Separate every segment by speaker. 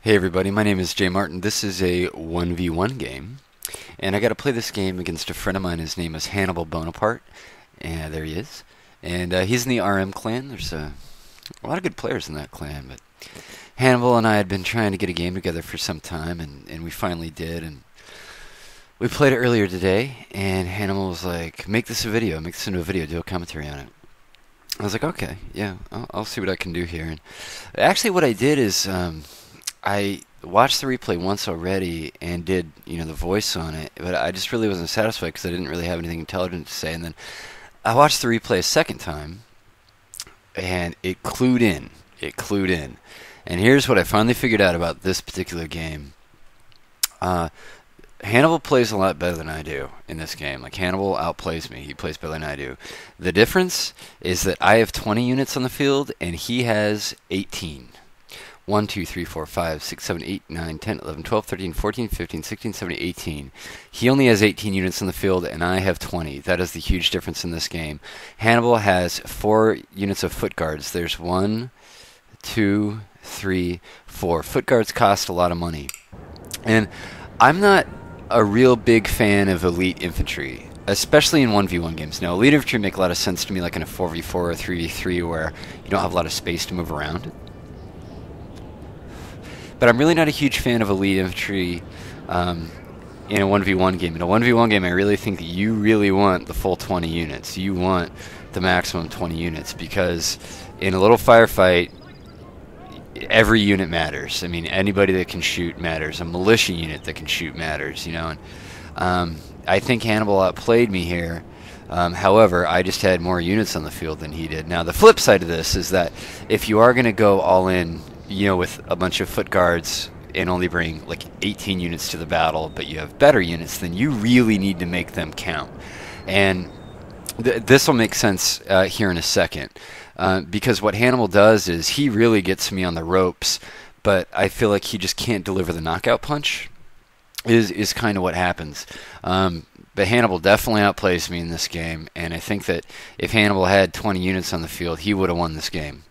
Speaker 1: Hey everybody, my name is jmartin. This is a 1v1 game, and I got to play this game against a friend of mine. His name is Hannibal Bonaparte, and there he is. And he's in the RM clan. There's a lot of good players in that clan, but Hannibal and I had been trying to get a game together for some time, and we finally did, and we played it earlier today, and Hannibal was like, make this into a video, do a commentary on it. I was like, okay, yeah, I'll see what I can do here. And actually what I did is I watched the replay once already and did, the voice on it, but I just really wasn't satisfied because I didn't really have anything intelligent to say. And then I watched the replay a second time, and it clued in. And here's what I finally figured out about this particular game. Hannibal plays a lot better than I do in this game. Like, Hannibal outplays me. He plays better than I do. The difference is that I have 20 units on the field, and he has 18. 1, 2, 3, 4, 5, 6, 7, 8, 9, 10, 11, 12, 13, 14, 15, 16, 17, 18. He only has 18 units on the field, and I have 20. That is the huge difference in this game. Hannibal has 4 units of foot guards. There's 1, 2, 3, 4. Foot guards cost a lot of money. And I'm not a real big fan of elite infantry, especially in 1v1 games. Now, elite infantry make a lot of sense to me, like in a 4v4 or 3v3, where you don't have a lot of space to move around. But I'm really not a huge fan of elite infantry in a 1v1 game. In a 1v1 game, I really think that you really want the full 20 units. You want the maximum 20 units, because in a little firefight, every unit matters. I mean, anybody that can shoot matters. A militia unit that can shoot matters, And I think Hannibal outplayed me here. However, I just had more units on the field than he did. Now, the flip side of this is that if you are going to go all in, with a bunch of foot guards and only bring like 18 units to the battle, but you have better units, then you really need to make them count. And this will make sense here in a second, because what Hannibal does is he really gets me on the ropes, but I feel like he just can't deliver the knockout punch, is kind of what happens. But Hannibal definitely outplays me in this game, and I think that if Hannibal had 20 units on the field, he would have won this game.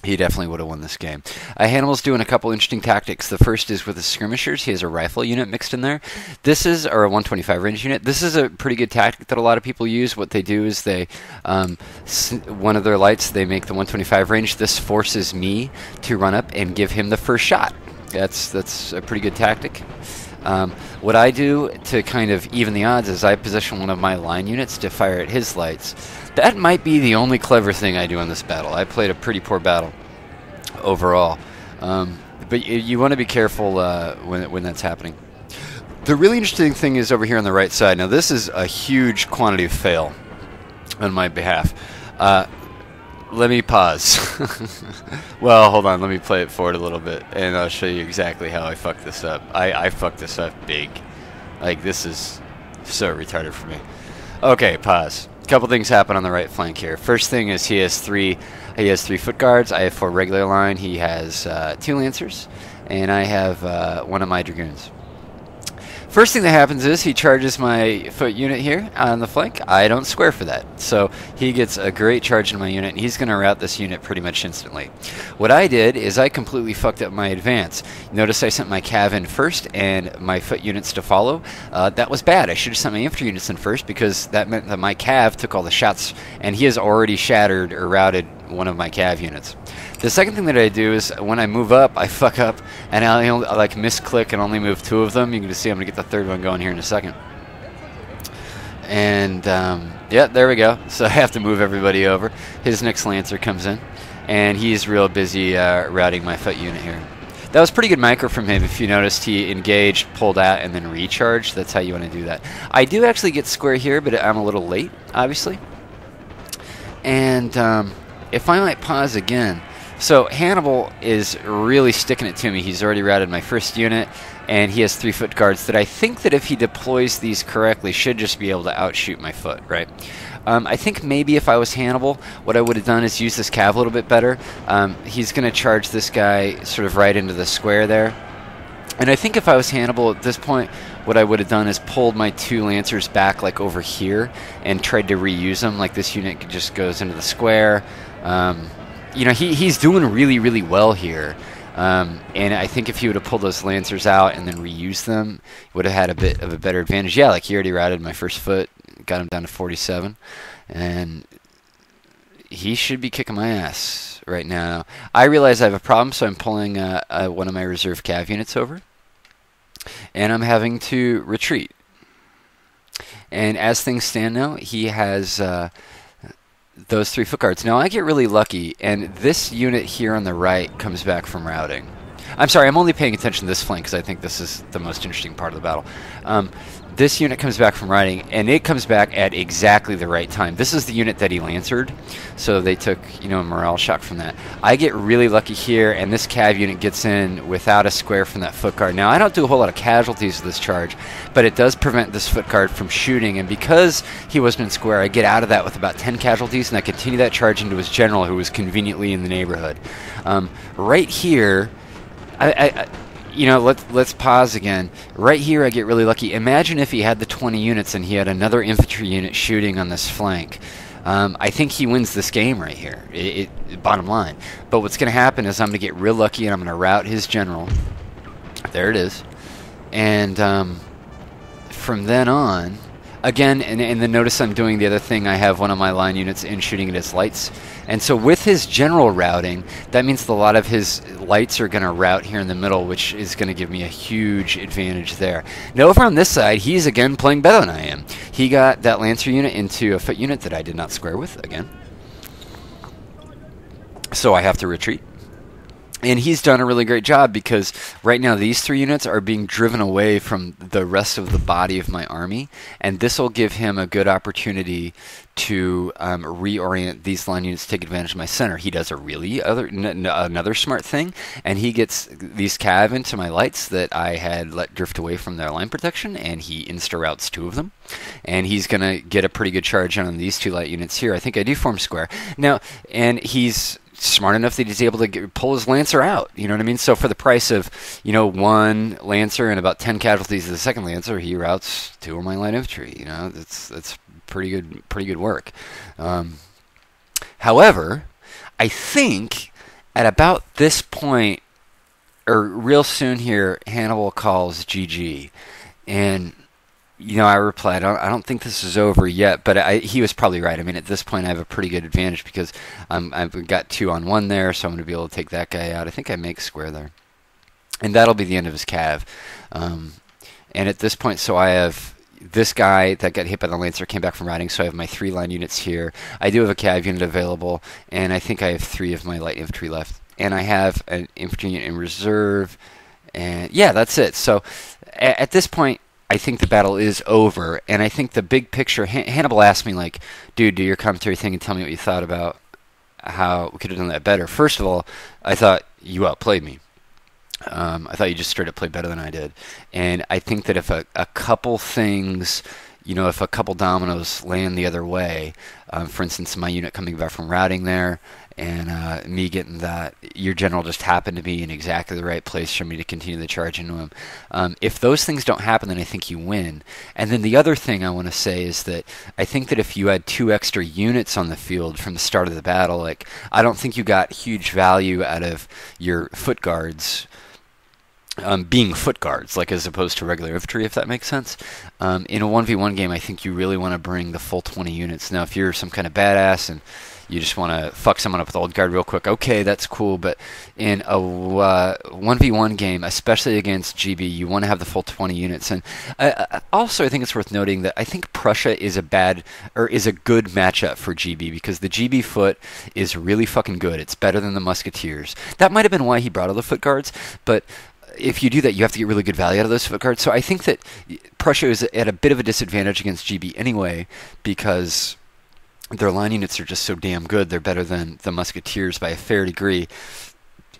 Speaker 1: He definitely would have won this game. Hannibal's doing a couple interesting tactics. The first is with the skirmishers. He has a rifle unit mixed in there. This is, or a 125 range unit. This is a pretty good tactic that a lot of people use. What they do is they, one of their lights, they make the 125 range. This forces me to run up and give him the first shot. That's a pretty good tactic. What I do to kind of even the odds is I position one of my line units to fire at his lights. That might be the only clever thing I do in this battle. I played a pretty poor battle overall. But you want to be careful when that's happening. The really interesting thing is over here on the right side. Now, this is a huge quantity of fail on my behalf. Let me pause. Well, hold on. Let me play it forward a little bit, and I'll show you exactly how I fucked this up. I fucked this up big. Like, this is so retarded for me. Okay, pause. A couple things happen on the right flank here. First thing is he has three foot guards. I have 4 regular line. He has 2 lancers, and I have 1 of my dragoons. First thing that happens is he charges my foot unit here on the flank. I don't square for that. So he gets a great charge in my unit, and he's going to rout this unit pretty much instantly. What I did is I completely fucked up my advance. Notice I sent my cav in first and my foot units to follow. That was bad. I should have sent my infantry units in first, because that meant that my cav took all the shots, and he has already shattered or routed one of my cav units. The second thing that I do is when I move up, I fuck up, and I like misclick and only move 2 of them. You can just see I'm going to get the third one going here in a second. And, yeah, there we go. So I have to move everybody over. His next lancer comes in, and he's real busy routing my foot unit here. That was pretty good micro from him. If you noticed, he engaged, pulled out, and then recharged. That's how you want to do that. I do actually get square here, but I'm a little late, obviously. And if I might pause again. So Hannibal is really sticking it to me. He's already routed my first unit, and he has 3 foot guards that I think that if he deploys these correctly should just be able to outshoot my foot, right? I think maybe if I was Hannibal, what I would have done is use this cav a little bit better. He's going to charge this guy sort of right into the square there. And I think if I was Hannibal at this point, what I would have done is pulled my 2 lancers back like over here and tried to reuse them. Like, this unit just goes into the square. You know, he's doing really, really well here. And I think if he would have pulled those Lancers out and then reused them, would have had a bit of a better advantage. Yeah, like he already routed my first foot, got him down to 47, and he should be kicking my ass right now. I realize I have a problem, so I'm pulling one of my reserve cav units over, and I'm having to retreat. And as things stand now, he has those 3 foot guards. Now I get really lucky, and this unit here on the right comes back from routing. I'm sorry, I'm only paying attention to this flank because I think this is the most interesting part of the battle. This unit comes back from routing, and it comes back at exactly the right time. This is the unit that he lancered, so they took, you know, a morale shock from that. I get really lucky here, and this cav unit gets in without a square from that foot guard. Now, I don't do a whole lot of casualties with this charge, but it does prevent this foot guard from shooting, and because he wasn't in square, I get out of that with about 10 casualties, and I continue that charge into his general, who was conveniently in the neighborhood. Right here, you know, let's pause again. Right here, I get really lucky. Imagine if he had the 20 units and he had another infantry unit shooting on this flank. I think he wins this game right here, bottom line. But what's going to happen is I'm going to get real lucky and I'm going to rout his general. There it is. And from then on, again, and then notice I'm doing the other thing. I have one of my line units in shooting at his lights. And so with his general routing, that means that a lot of his lights are going to rout here in the middle, which is going to give me a huge advantage there. Now over on this side, he's again playing better than I am. He got that Lancer unit into a foot unit that I did not square with again. So I have to retreat. And he's done a really great job because right now these 3 units are being driven away from the rest of the body of my army, and this will give him a good opportunity to reorient these line units to take advantage of my center. He does a really another smart thing, and he gets these cav into my lights that I had let drift away from their line protection, and he insta-routes 2 of them. And he's going to get a pretty good charge on these 2 light units here. I think I do form square. Now, and he's smart enough that he's able to pull his Lancer out. You know what I mean? So for the price of, you know, 1 Lancer and about 10 casualties of the second Lancer, he routes 2 of my light infantry. You know, that's pretty good work. However, I think at about this point, or real soon here, Hannibal calls GG, and you know, I replied, I don't think this is over yet, but he was probably right. I mean, at this point, I have a pretty good advantage because I've got 2 on 1 there, so I'm going to be able to take that guy out. I think I make square there. And that'll be the end of his cav. And at this point, so I have this guy that got hit by the Lancer came back from routing, so I have my 3 line units here. I do have a cav unit available, and I think I have 3 of my light infantry left. And I have an infantry unit in reserve, and yeah, that's it. So at this point, I think the battle is over, and I think the big picture, Hannibal asked me, like, dude, do your commentary thing and tell me what you thought about how we could have done that better. First of all, I thought you outplayed me. I thought you just straight up played better than I did. And I think that if a couple things, you know, if a couple dominoes land the other way, for instance, my unit coming back from routing there, and me getting that, your general just happened to be in exactly the right place for me to continue the charge into him. If those things don't happen, then I think you win. And then the other thing I want to say is that I think that if you had 2 extra units on the field from the start of the battle, like, I don't think you got huge value out of your foot guards being foot guards, like as opposed to regular infantry, if that makes sense. In a 1v1 game, I think you really want to bring the full 20 units. Now, if you're some kind of badass and you just want to fuck someone up with old guard real quick, okay, that's cool. But in a 1v1 game, especially against GB, you want to have the full 20 units. And also, I think it's worth noting that I think Prussia is a good matchup for GB because the GB foot is really fucking good. It's better than the Musketeers. That might have been why he brought all the foot guards, but if you do that, you have to get really good value out of those foot guards. So I think that Prussia is at a bit of a disadvantage against GB anyway because their line units are just so damn good. They're better than the Musketeers by a fair degree.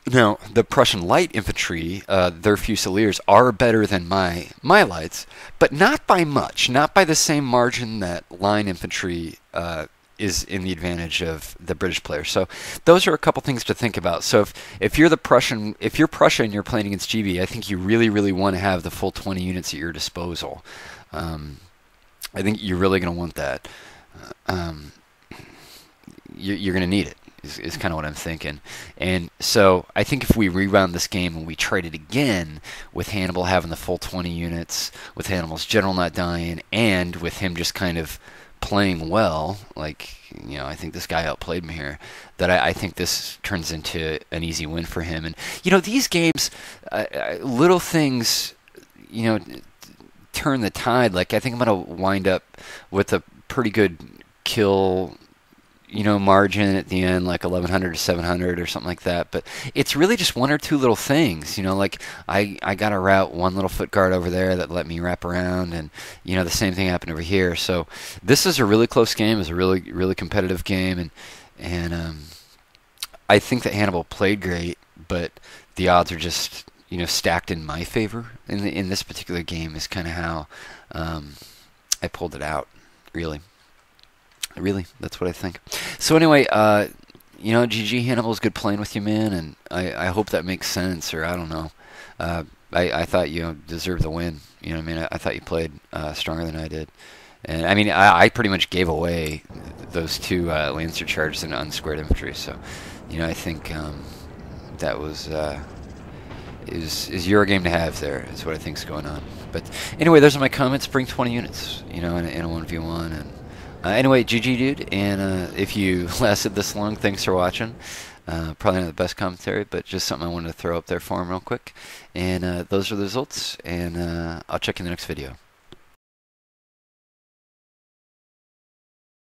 Speaker 1: Now, the Prussian light infantry, their Fusiliers, are better than my lights, but not by much, not by the same margin that line infantry is in the advantage of the British player. So those are a couple things to think about. So if you're Prussia and you're playing against GB, I think you really, really want to have the full 20 units at your disposal. I think you're really going to want that. You're going to need it. is kind of what I'm thinking. And so I think if we reround this game and we tried it again with Hannibal having the full 20 units, with Hannibal's general not dying, and with him just kind of playing well, like, I think this guy outplayed me here, that I think this turns into an easy win for him. And, these games, little things, turn the tide. Like, I think I'm going to wind up with a pretty good kill margin at the end, like 1100 to 700 or something like that. But it's really just one or two little things, like I got to route one little foot guard over there that let me wrap around, and the same thing happened over here. So this is a really close game. It's a really, really competitive game, and I think that Hannibal played great, but the odds are just stacked in my favor in this particular game. Is kind of how I pulled it out, really. Really, that's what I think. So anyway, GG Hannibal's good playing with you, man, and I hope that makes sense, or I don't know. I thought you deserved the win. I mean, I thought you played stronger than I did. And I mean, I pretty much gave away those two Lancer charges into unsquared infantry. So, I think that was is your game to have there. Is what I think's going on. But anyway, those are my comments. Bring 20 units, in a 1v1 and. Anyway, GG, dude, and if you lasted this long, thanks for watching. Probably not the best commentary, but just something I wanted to throw up there for him real quick. And those are the results, and I'll check you in the next video.